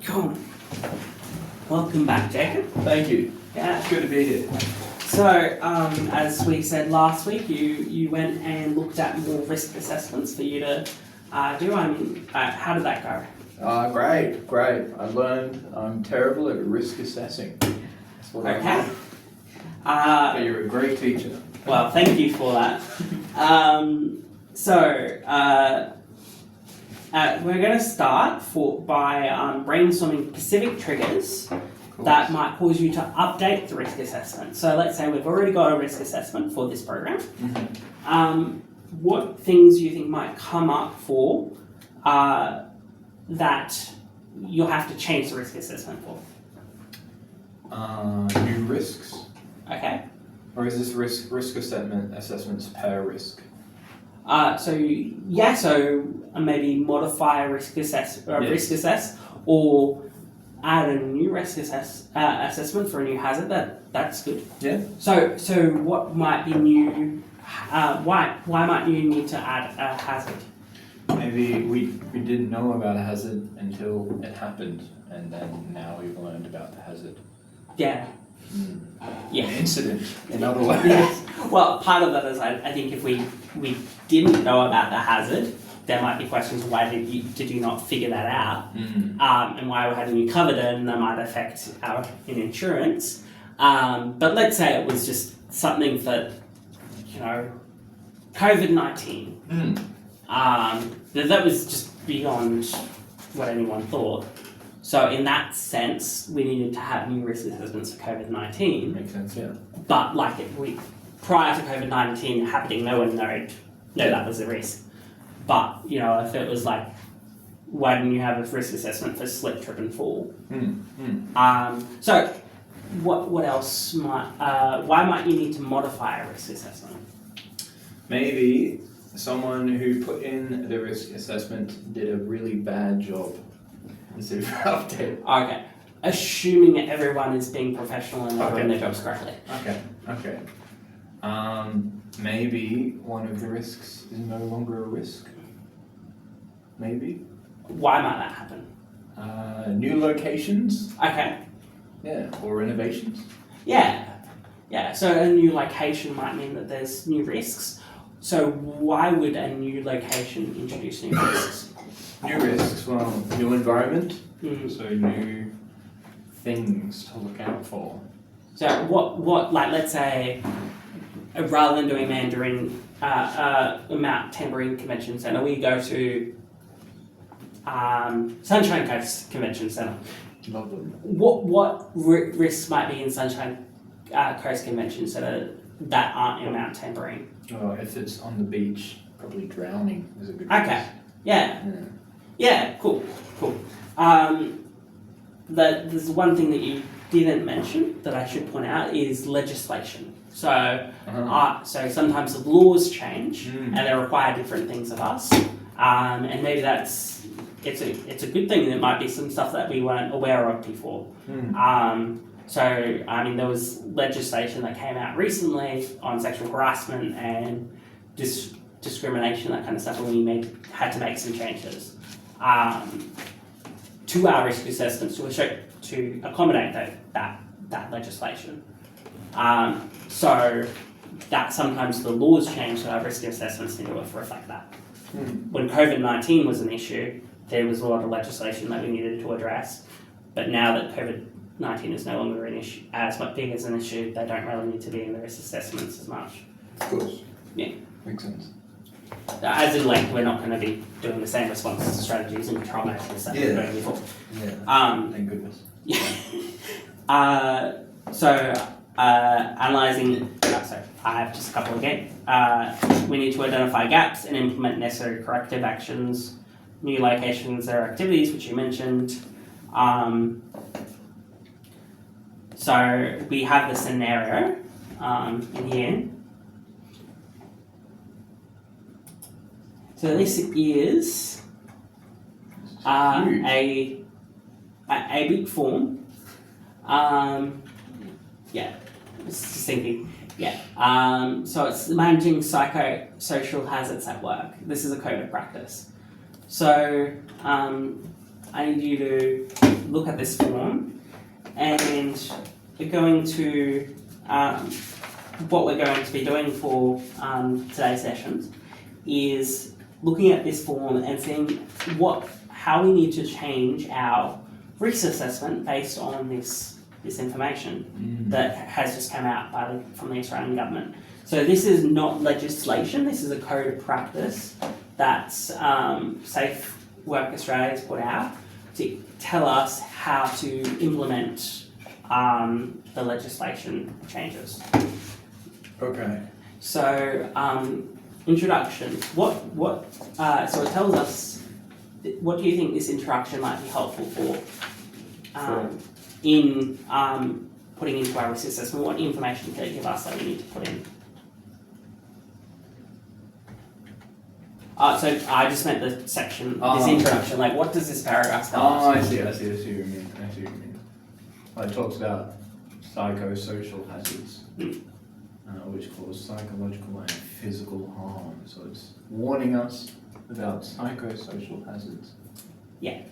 Cool. Welcome back, Jacob. Thank you. Yeah. It's good to be here. So, as we said last week, you went and looked at more risk assessments for you to do. How did that go? Great. I learned I'm terrible at risk assessing. That's what I Okay. learned. But you're a great teacher. Well, thank you for that. We're going to start by brainstorming specific triggers that might cause you to update the risk assessment. So let's say we've already got a risk assessment for this program. Mm-hmm. What things do you think might come up for that you'll have to change the risk assessment for? New risks? Okay. Or is this risk assessments per risk? So maybe modify a risk assess, or add a new risk assessment for a new hazard. That's good. Yeah. So what might be new? Why might you need to add a hazard? Maybe we didn't know about a hazard until it happened, and then now we've learned about the hazard. Yeah. Yeah. An incident, in other words. Yes. Well, part of that is I think if we didn't know about the hazard, there might be questions: why did you not figure that out? Mm. And why hadn't you covered it, and that might affect our insurance. But let's say it was just something that, COVID-19. That was just beyond what anyone thought. So in that sense, we needed to have new risk assessments for COVID-19. Makes sense, yeah. But prior to COVID-19 happening, no one knew that was a risk. But, if it was like, why didn't you have a risk assessment for slip, trip and fall? So what else why might you need to modify a risk assessment? Maybe someone who put in the risk assessment did a really bad job. Instead of update. Okay. Assuming that everyone is being professional and they're doing their jobs correctly. Okay. Maybe one of the risks is no longer a risk. Maybe. Why might that happen? New locations. Okay. Yeah. Or renovations. Yeah. So a new location might mean that there's new risks. So why would a new location introduce new risks? New risks, well, new environment, So new things to look out for. So what let's say, rather than doing Mandarin, Mount Tambourine Convention Centre, we go to Sunshine Coast Convention Centre. Lovely. What risks might be in Sunshine Coast Convention Centre that aren't in Mount Tambourine? Oh, if it's on the beach, probably drowning is a good Okay. risk. Yeah, cool. There's one thing that you didn't mention that I should point out is legislation. So sometimes the laws change and they require different things of us, and maybe it's a good thing. There might be some stuff that we weren't aware of before. There was legislation that came out recently on sexual harassment and discrimination, that kind of stuff, and we had to make some changes to our risk assessments to accommodate that legislation. So that sometimes the laws change, so our risk assessments need to reflect that. When COVID-19 was an issue, there was a lot of legislation that we needed to address, but now that COVID-19 is no longer an issue, as big as an issue, they don't really need to be in the risk assessments as much. Of course. Yeah. Makes sense. As in, we're not going to be doing the same response strategies and control measures that we were doing before. Yeah. Thank goodness. Analysing. I have just a couple again. We need to identify gaps and implement necessary corrective actions, new locations or activities, which you mentioned. So we have the scenario in here. So this is a big form. Just thinking. So it's managing psychosocial hazards at work. This is a code of practice. So I need you to look at this form, and we're going to what we're going to be doing for today's sessions is looking at this form and seeing how we need to change our risk assessment based on this information that has just come out from the Australian government. So this is not legislation, this is a code of practice that Safe Work Australia has put out to tell us how to implement the legislation changes. Okay. So introduction. So it tells us, what do you think this introduction might be helpful for in putting into our risk assessment? What information can it give us that we need to put in? So I just meant the section, this introduction, like what does this paragraph tell us? I see what you mean. Well, it talks about psychosocial hazards, which cause psychological and physical harm. So it's warning us about psychosocial hazards. Yeah.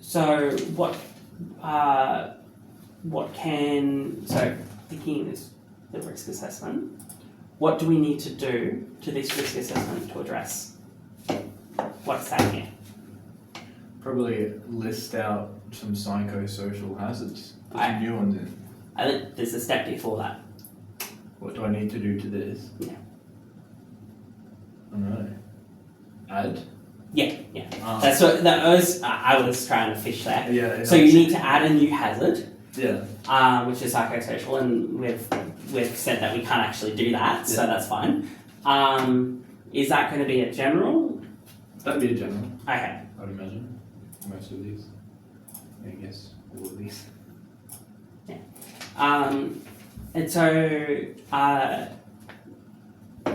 So thinking is the risk assessment, what do we need to do to this risk assessment to address what's that here? Probably list out some psychosocial hazards. Put some new ones in. I think there's a step before that. What do I need to do to this? Yeah. I don't know. Add? Yeah. That's what I was trying to fish there. Yeah. So you need to add a new hazard. Yeah. Which is psychosocial, and we've said that we can't actually do that, so that's fine. Is that going to be a general? That'd be a general. Okay. I'd imagine. Most of these. I guess all of these. Yeah. And so,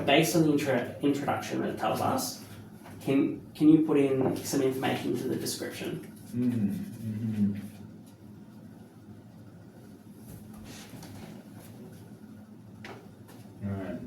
based on the introduction that it tells us, can you put in some information to the description? Mm-hmm. All right.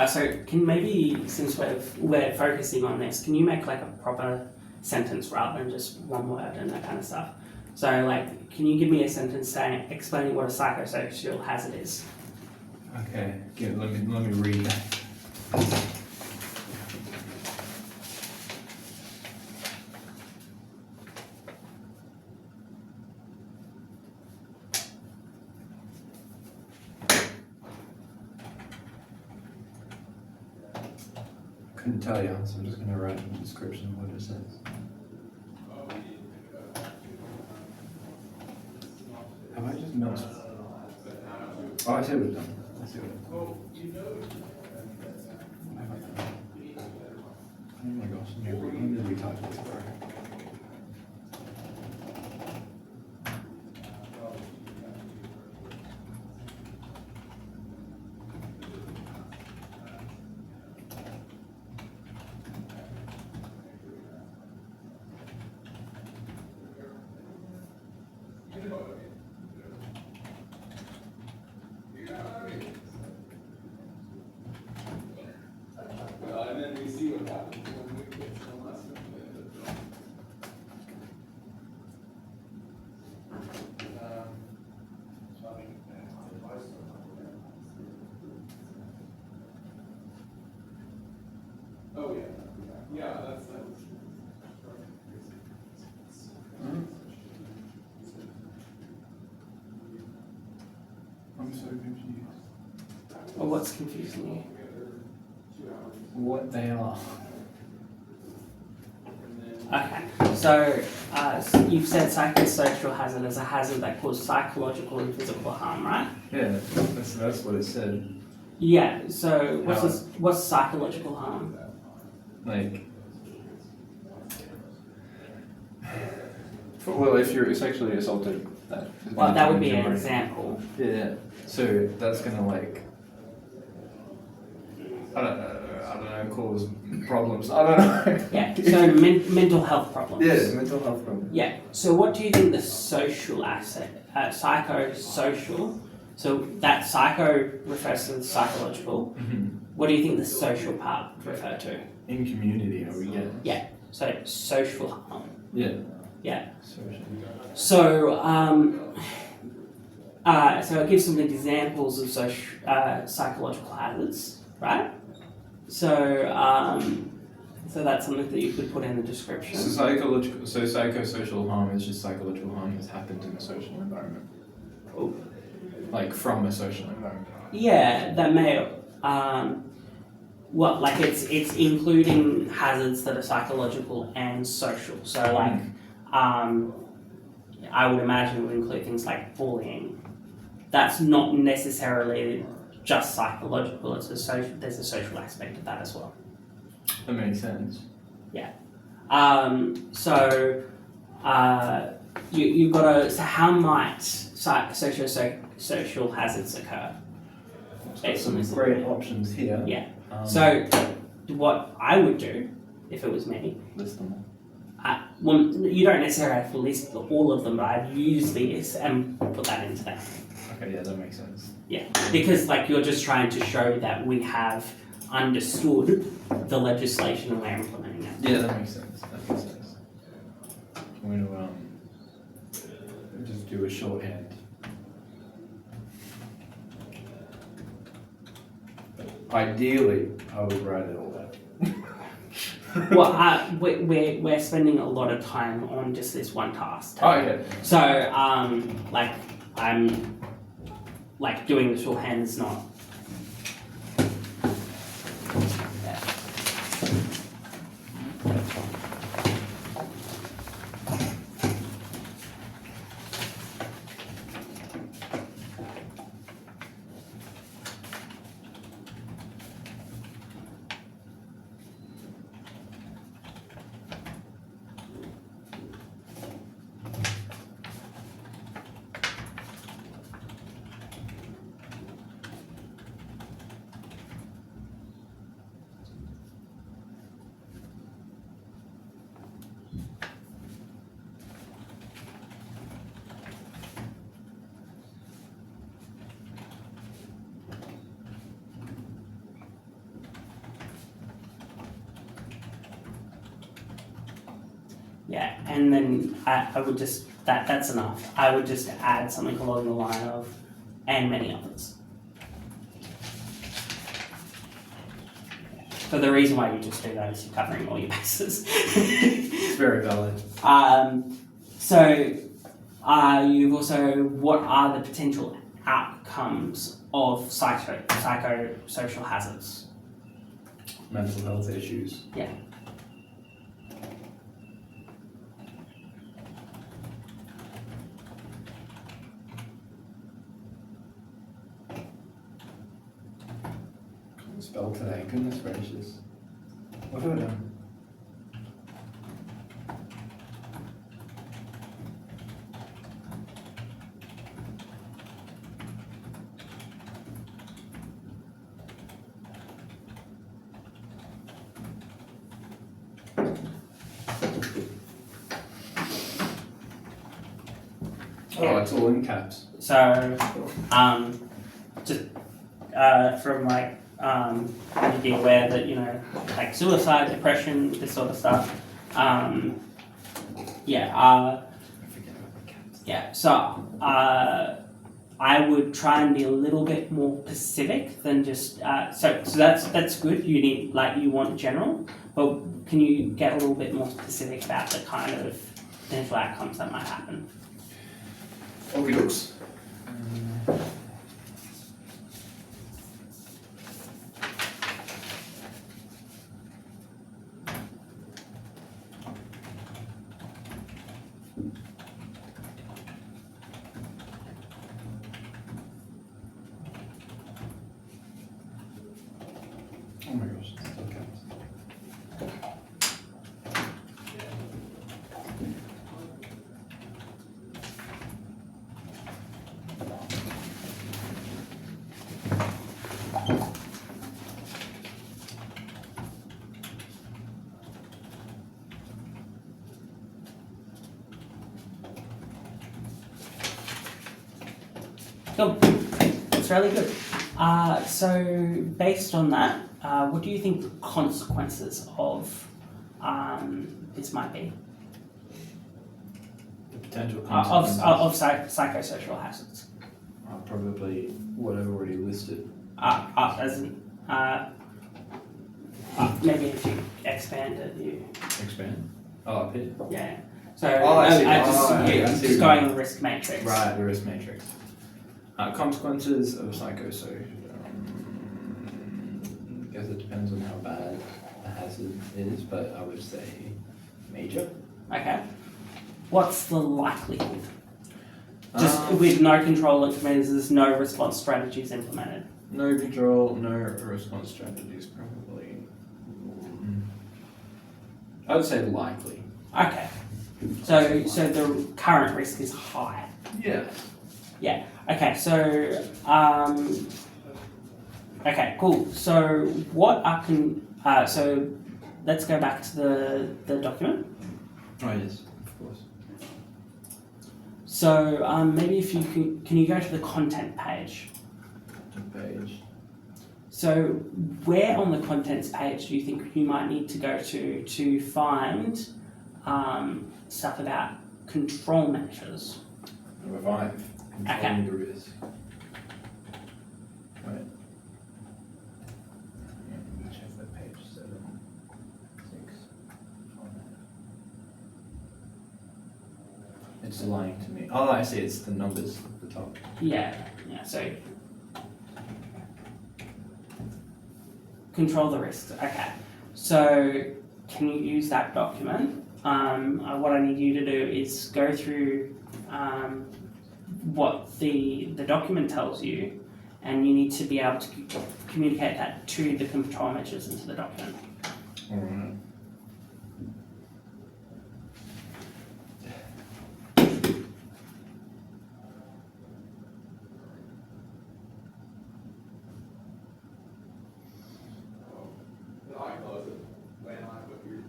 So can maybe, since we're focusing on this, can you make like a proper sentence rather than just one word and that kind of stuff? So like, can you give me a sentence explaining what a psychosocial hazard is? Okay. Yeah, let me read that. Couldn't tell you, so I'm just going to write in the description what it says. Have I just not? Oh, I see what it's done. Oh my gosh, let me retype this. And then we see what happens when we get to the lesson. Oh yeah, yeah, that's. I'm so confused. Well, what's confusing you? What they are. Okay, so you've said psychosocial hazard as a hazard that causes psychological and physical harm, right? Yeah, that's what it said. Yeah, so what's psychological harm? Like, well, if you're sexually assaulted, that would be an example. Yeah, so that's gonna like, I don't know, cause problems. I don't know. Yeah. So mental health problems. Yeah, mental health problems. Yeah. So what do you think the social aspect, psychosocial? So that psycho refers to the psychological. What do you think the social part would refer to? In community, are we getting? Yeah. So social harm. Yeah. Yeah. Social. So so it gives some examples of psychological hazards, right? So so that's something that you could put in the description. So psychosocial harm is just psychological harm that's happened in a social environment. Oh. Like from a social environment. Yeah, that may well, like it's including hazards that are psychological and social. So like I would imagine it would include things like bullying. That's not necessarily just psychological. It's there's a social aspect of that as well. That makes sense. You've got to. So how might social hazards occur? Got some great options here. Yeah. So what I would do if it was me. List them all. Well, you don't necessarily have to list all of them, but I'd use this and put that into that. Okay, yeah, that makes sense. Yeah, because like you're just trying to show that we have understood the legislation and we're implementing it. Yeah, that makes sense. That makes sense. I'm going to just do a shorthand. Ideally, I would write it all out. Well, we're spending a lot of time on just this one task. Oh, okay. So, like I'm like doing the shorthand is not. Yeah, and then I would just, that's enough. I would just add something along the line of, and many others. So the reason why you just do that is you're covering all your bases. It's very valid. You've also, what are the potential outcomes of psychosocial hazards? Mental health issues. Yeah. Spell today, goodness gracious. What have I done? Oh, it's all in caps. So, just from like, you'd be aware that, you know, like suicide, depression, this sort of stuff. I forget about the caps. Yeah, so I would try and be a little bit more specific than just, so that's good, you want general, but can you get a little bit more specific about the kind of potential outcomes that might happen? Okie dokes. Oh my gosh, it's still caps. Cool. That's really good. So based on that, what do you think the consequences of this might be? The potential Of consequences psychosocial hazards? are probably what I've already listed. As in, maybe if you expand it, you Expand. Oh, up here. yeah. So Oh, I see. just I see. going on the risk matrix. Right, the risk matrix. Consequences of psychosocial. I guess it depends on how bad the hazard is, but I would say major. Okay. What's the likelihood? Just Um, with no control mechanisms, no response strategies implemented. No control, no response strategies, probably. I would say likely. Okay. So the current risk is high. Yeah. Okay. So okay. Cool. So what I can so let's go back to the document. Oh yes, of course. So maybe if you can you go to the content page? Page. So where on the contents page do you think you might need to go to find stuff about control measures? Number 5. Controlling the risk. Right. Yeah, let me check that page. 7, 6, 5. It's lying to me. Oh, I see. It's the numbers at the top. Yeah. So control the risks. Okay. So can you use that document? What I need you to do is go through what the document tells you, and you need to be able to communicate that to the control measures into the document. Alright. No, I close it. When I put your.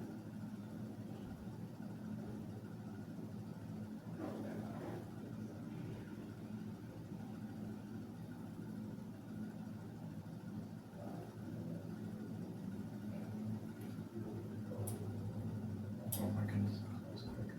Oh my goodness. That was quick.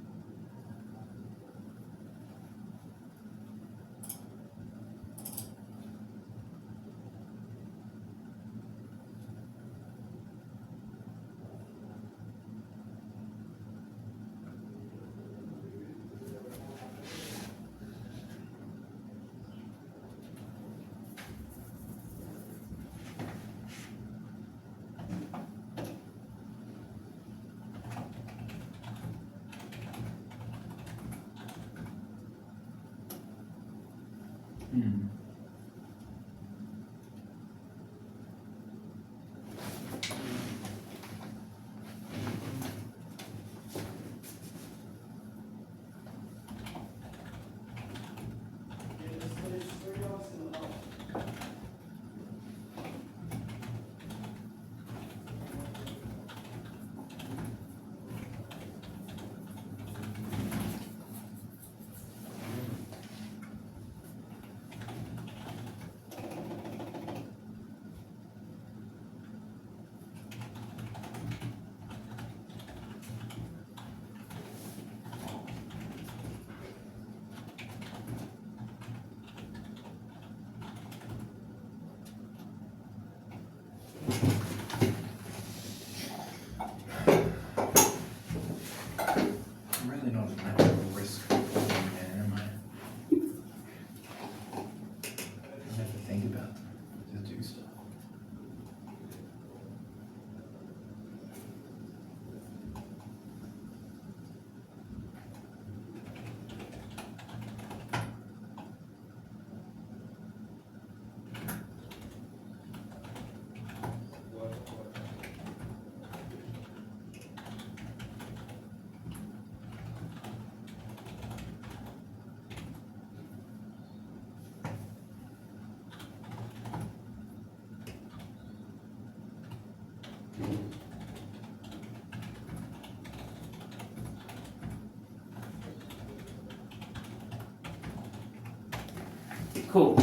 Cool.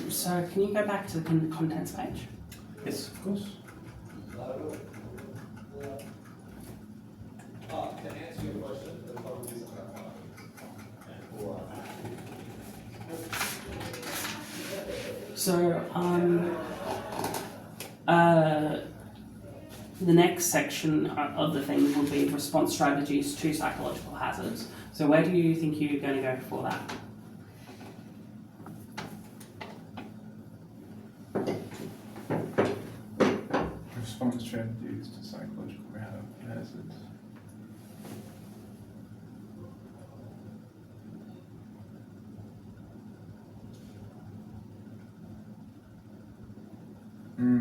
So can you go back to the contents page? Yes, of course. To answer your question, there'll probably be some So, the next section of the thing will be response strategies to psychological hazards. So where do you think you're going to go for that? Response strategies to psychological hazards. Give me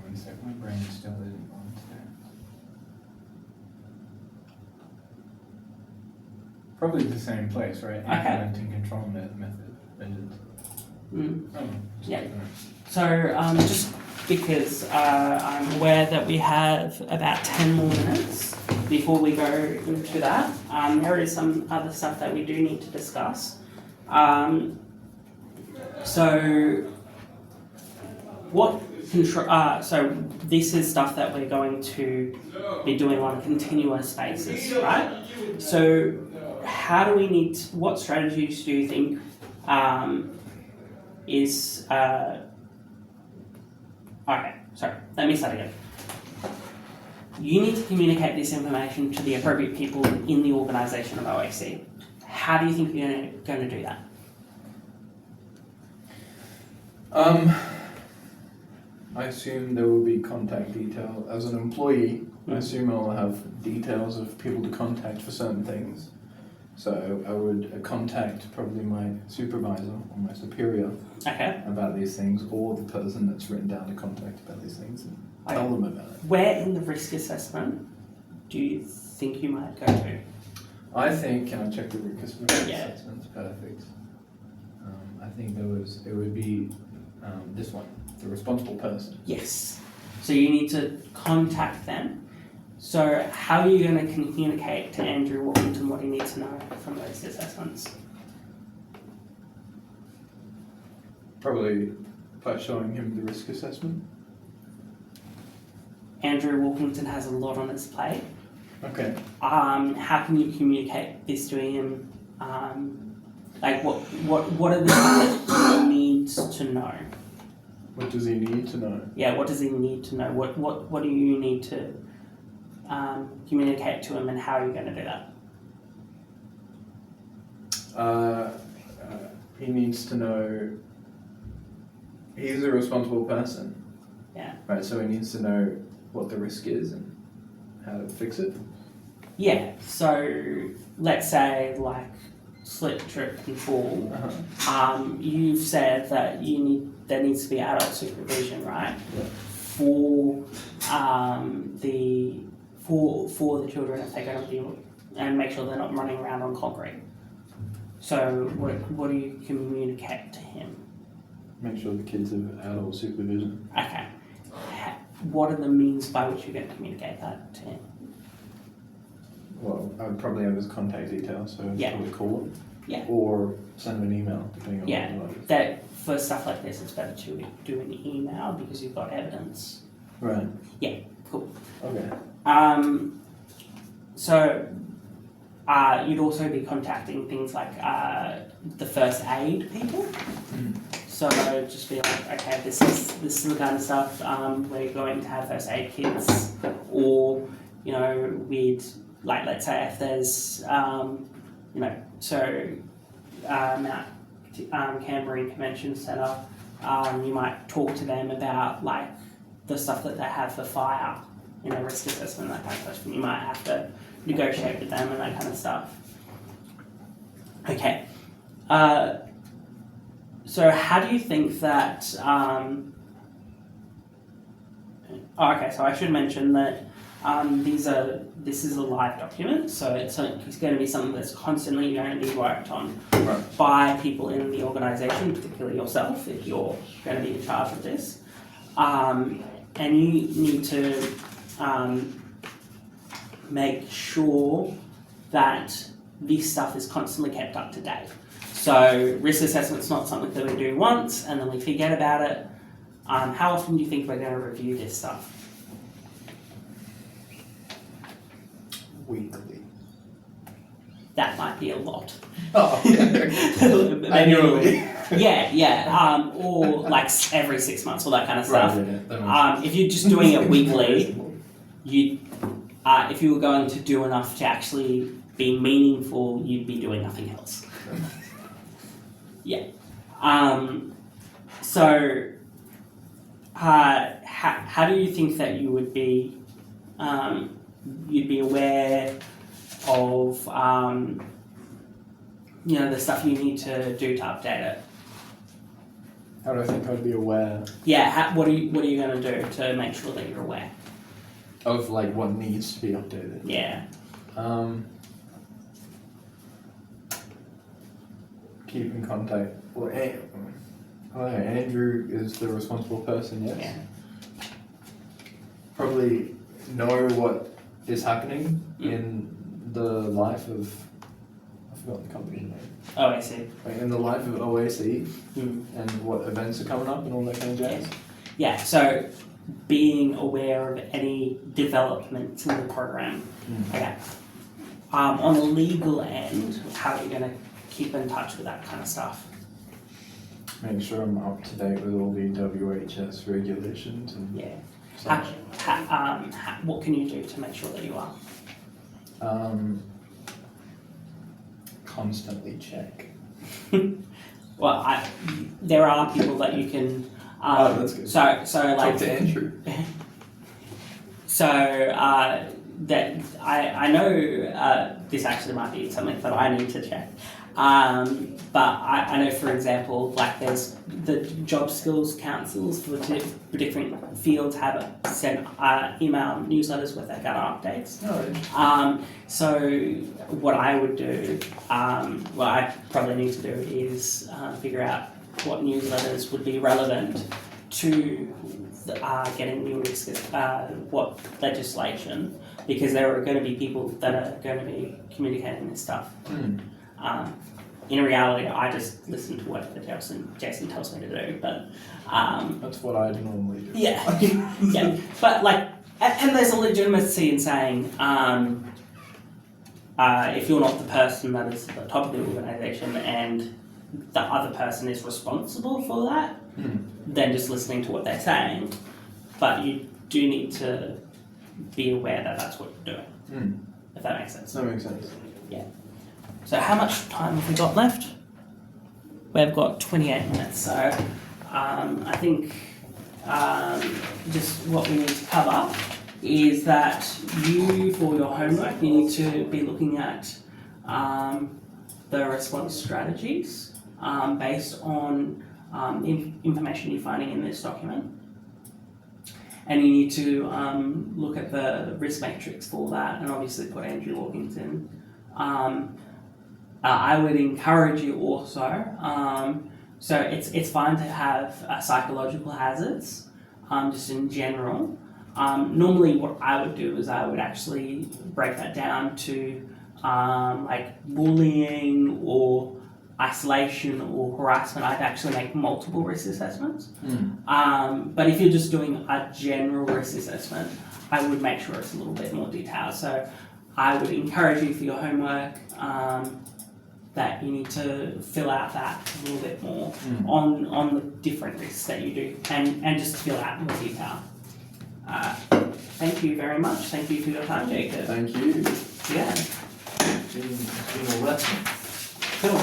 1 sec, my brain still isn't on today. Probably the same place, right? Okay. Implementing control methods. Mm. Oh, Yeah. So just because I'm aware that we have about 10 more minutes before we go into that, there is some other stuff that we do need to discuss. So what control? So this is stuff that we're going to be doing on a continuous basis, right? So how do we need? What strategies do you think is? Okay, sorry. Let me start again. You need to communicate this information to the appropriate people in the organisation of OAC. How do you think you're going to do that? I assume there will be contact detail. As an employee, I assume I'll have details of people to contact for certain things. So I would contact probably my supervisor or my superior Okay. about these things, or the person that's written down to contact about these things, and tell them about it. Where in the risk assessment do you think you might go to? I think, can I check the risk assessment? Yeah. Assessment's perfect. I think it would be this one, the responsible person. Yes. So you need to contact them. So how are you going to communicate to Andrew Walkington what he needs to know from those assessments? Probably by showing him the risk assessment. Andrew Walkington has a lot on his plate. Okay. How can you communicate this to him? Like what are the things that he needs to know? What does he need to know? Yeah, what does he need to know? What do you need to communicate to him, and how are you going to do that? He needs to know he's a responsible person. Yeah. Right, so he needs to know what the risk is and how to fix it. Yeah, so let's say like slip, trip and fall. You've said that there needs to be adult supervision, right? Yeah. For the children if they're going to be, and make sure they're not running around on concrete. So what do you communicate to him? Make sure the kids have adult supervision. Okay. What are the means by which you're going to communicate that to him? Well, I would probably have his contact details, so I'd Yeah. probably call him. Yeah. Or send him an email, depending on Yeah. what he likes. That for stuff like this, it's better to do an email because you've got evidence. Right. Cool. Okay. So you'd also be contacting things like the first aid people. So just be like, okay, this is the kind of stuff we're going to have first aid kits, or we'd like, let's say if there's Mount Cambrian Convention Centre, you might talk to them about like the stuff that they have for fire, risk assessment, that kind of stuff. You might have to negotiate with them and that kind of stuff. Okay. So how do you think that? Okay, so I should mention that this is a live document, so it's going to be something that's constantly going to be worked on by people in the organisation, particularly yourself, if you're going to be in charge of this. And you need to make sure that this stuff is constantly kept up to date. So risk assessment's not something that we do once and then we forget about it. How often do you think we're going to review this stuff? Weekly. That might be a lot. Oh, yeah. Annually. Yeah. Or like every 6 months, all that kind of stuff. Right, yeah, that makes If you're just doing it weekly, sense. you, if you were going to do enough to actually be meaningful, you'd be doing nothing else. So, how do you think that you would be, you'd be aware of, the stuff you need to do to update it? How do I think I'd be aware Yeah, what are you going to do to make sure that you're aware? of like what needs to be updated? Yeah. Keep in contact. Well, Andrew is the responsible person, yes. Yeah. Probably know what is happening Mm. in the life of, I forgot the company name. Oh, I see. In the life of OAC Mm. and what events are coming up and all that kind of jazz. Yeah, so being aware of any developments in the program. Okay. On the legal end, how are you going to keep in touch with that kind of stuff? Make sure I'm up to date with all the WHS regulations and Yeah. such. What can you do to make sure that you are? Constantly check. Well, there are people that you can. Oh, that's good. So like. Talk to Andrew. So that I know this actually might be something that I need to check. But I know, for example, like there's the job skills councils for different fields have sent email newsletters with their updates. So what I would do, what I probably need to do is figure out what newsletters would be relevant to getting new risk, what legislation, because there are going to be people that are going to be communicating this stuff. In reality, I just listen to whatever Jason tells me to do, but That's what I normally do. yeah, yeah. But like, and there's a legitimacy in saying, if you're not the person that is at the top of the organisation and the other person is responsible for that, then just listening to what they're saying. But you do need to be aware that that's what you're doing, if that makes sense. That makes sense. So how much time have we got left? We've got 28 minutes, so I think just what we need to cover is that you, for your homework, you need to be looking at the response strategies based on information you're finding in this document. And you need to look at the risk matrix for that and obviously put Andrew Walkington. I would encourage you also, so it's fine to have psychological hazards, just in general. Normally what I would do is I would actually break that down to like bullying or isolation or harassment. I'd actually make multiple risk assessments. But if you're just doing a general risk assessment, I would make sure it's a little bit more detailed. So I would encourage you for your homework that you need to fill out that a little bit more on the different risks that you do and just fill out more detail. Thank you very much. Thank you for your time, Jacob. Thank you. Yeah. It's been a lesson. Cool.